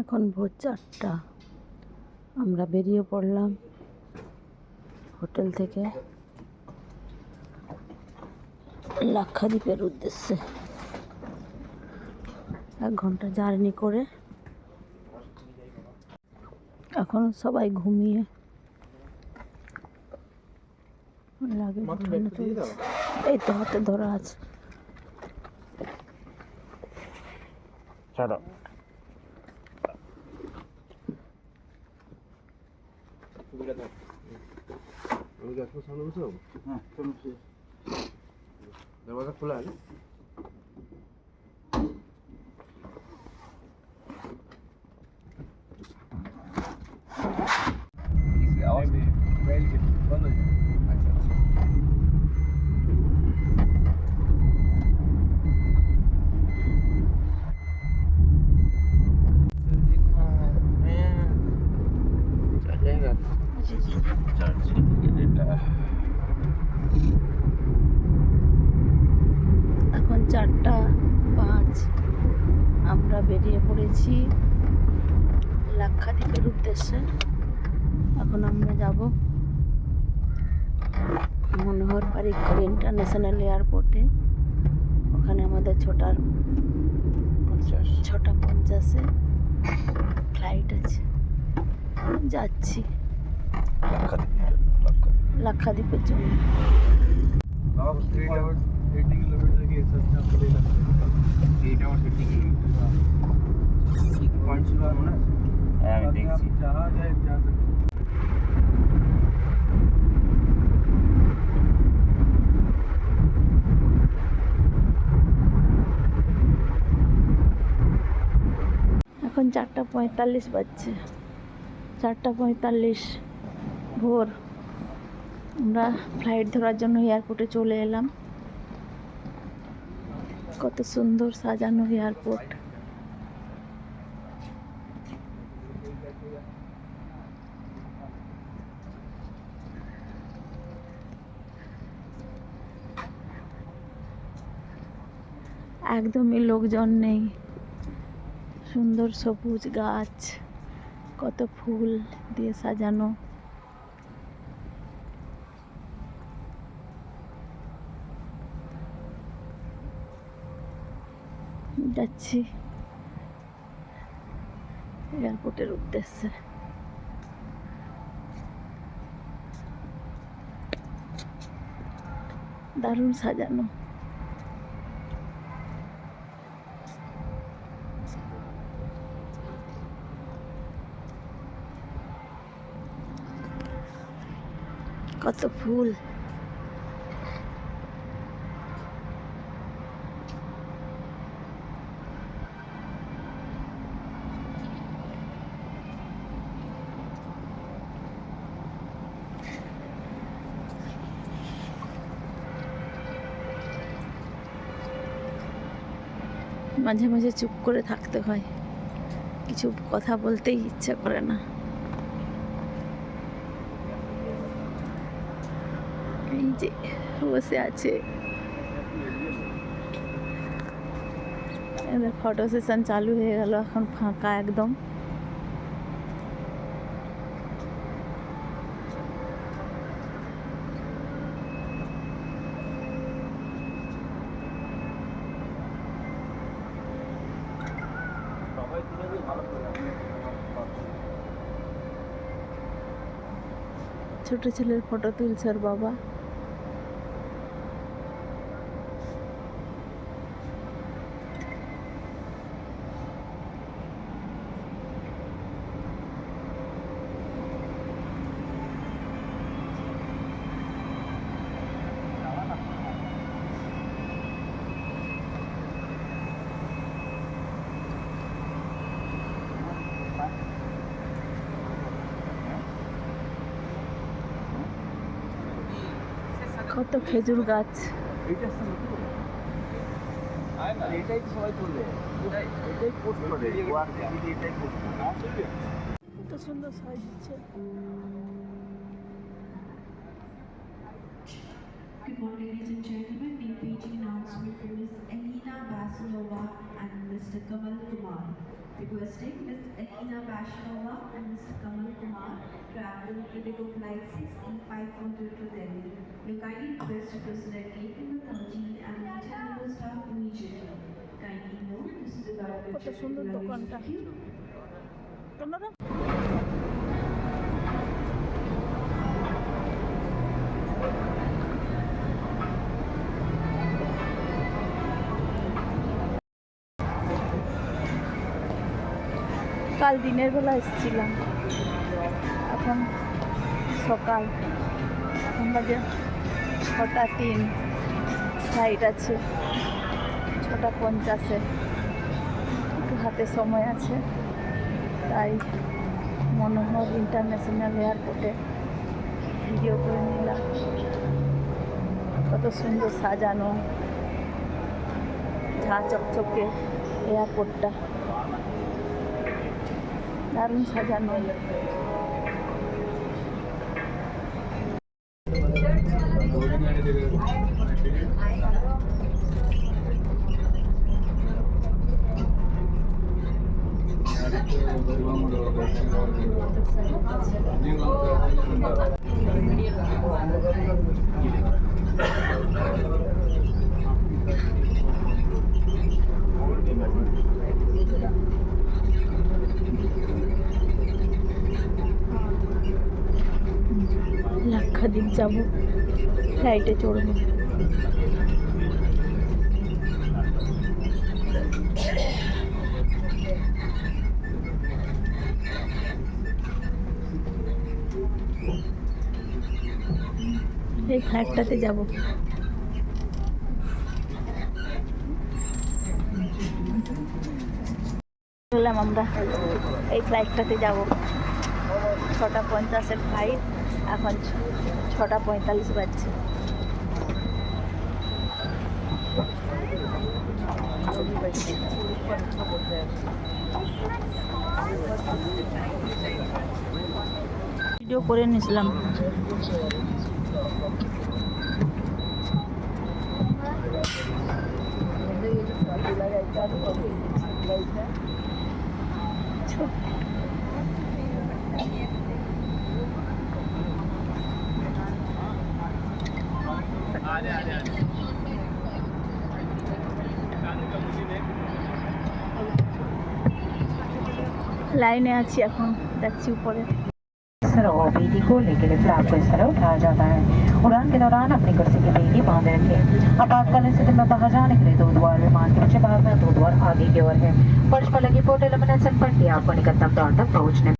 এখন ভোর 4টা। আমরা বেরিয়ে পড়লাম হোটেল থেকে লাক্ষাদ্বীপের উদ্দেশ্যে। 1 ঘন্টা জার্নি করে এখন সবাই ঘুমিয়ে লাগে। এই তো হাতে ধরা আছে। दरवाजा खुला है ना? इसकी आवाज बैल के बंद हो जाए। अच्छा चलेगा। এখন 4:05। আমরা বেরিয়ে পড়েছি লাক্ষাদ্বীপের উদ্দেশ্যে। এখন আমরা যাব মনোহর পারিক্কর ইন্টারন্যাশনাল এয়ারপোর্টে। ওখানে আমাদের 6:50 ফ্লাইট আছে। যাচ্ছি লাক্ষাদ্বীপের জন্য। 8 hours 80 किलोमीटर के हिसाब से आपको ले लगते हैं। 8 hours 80 किलोमीटर। एक पॉइंट सुना होना है। मैं देखी। जहाँ जाए जा सकते। এখন 4:45 বাজছে। 4:45 ভোর। আমরা ফ্লাইট ধরার জন্য এয়ারপোর্টে চলে এলাম। কত সুন্দর সাজানো এয়ারপোর্ট। একদমই লোকজন নেই। সুন্দর সবুজ গাছ, কত ফুল দিয়ে সাজানো। যাচ্ছি এয়ারপোর্টের উদ্দেশ্যে। দারুণ সাজানো। কত ফুল। মাঝে মাঝে চুপ করে থাকতে হয়, কিছু কথা বলতেই ইচ্ছে করে না। এই যে বসে আছে, এদের ফটো সেশন চালু হয়ে গেল। এখন ফাঁকা একদম। ছোট ছেলের ফটো তুলছে ওর বাবা। কত খেজুর গাছ। এটাই সবাই তুলবে, এটাই পোস্ট করে, এটাই পোস্ট করে। কত সুন্দর সাজিয়েছে। Good morning, ladies and gentlemen. The PG announcement for Ms. Elena Basanova and Mr. Kamal Kumar. Requesting Ms. Akina Vaishnava and Mr. Kamal Kumar travel Indigo Flight 6542 to Delhi. We kindly request to proceed at gate number 13 and meet your staff immediately. Kindly note this is about কত সুন্দর দোকানটা তোমরা কাল দিনের বেলা এসেছিলাম, এখন সকাল, এখন বাজে 6:03, ফ্লাইট আছে 6:50, একটু হাতে সময় আছে, তাই মনোহর ইন্টারন্যাশনাল এয়ারপোর্টে ভিডিও করে নিলাম। কত সুন্দর সাজানো, ঝাঁ চকচকে এয়ারপোর্টটা, দারুণ সাজানো। লাক্ষাদ্বীপ যাব, ফ্লাইটে চড়বো। এই ফ্লাইটটাতে যাব। বললাম আমরা এই ফ্লাইটটাতে যাব, 6:50 ফ্লাইট, এখন 6:45 বাজছে। ভিডিও করে নিয়েছিলাম। লাইনে আছি এখন, দেখছি উপরে। और बेटी को लेके लिफ्ट आपको इस तरह उठाया जाता है। उड़ान के दौरान अपनी कुर्सी की बेटी बांधे रखें। आपातकालीन स्थिति में बाहर जाने के लिए 2 द्वार विमान के नीचे भाग में 2 द्वार आगे की ओर है। फर्श पर लगी फोटो लेमिनेशन पट्टी आपको निकटतम द्वार तक पहुंचने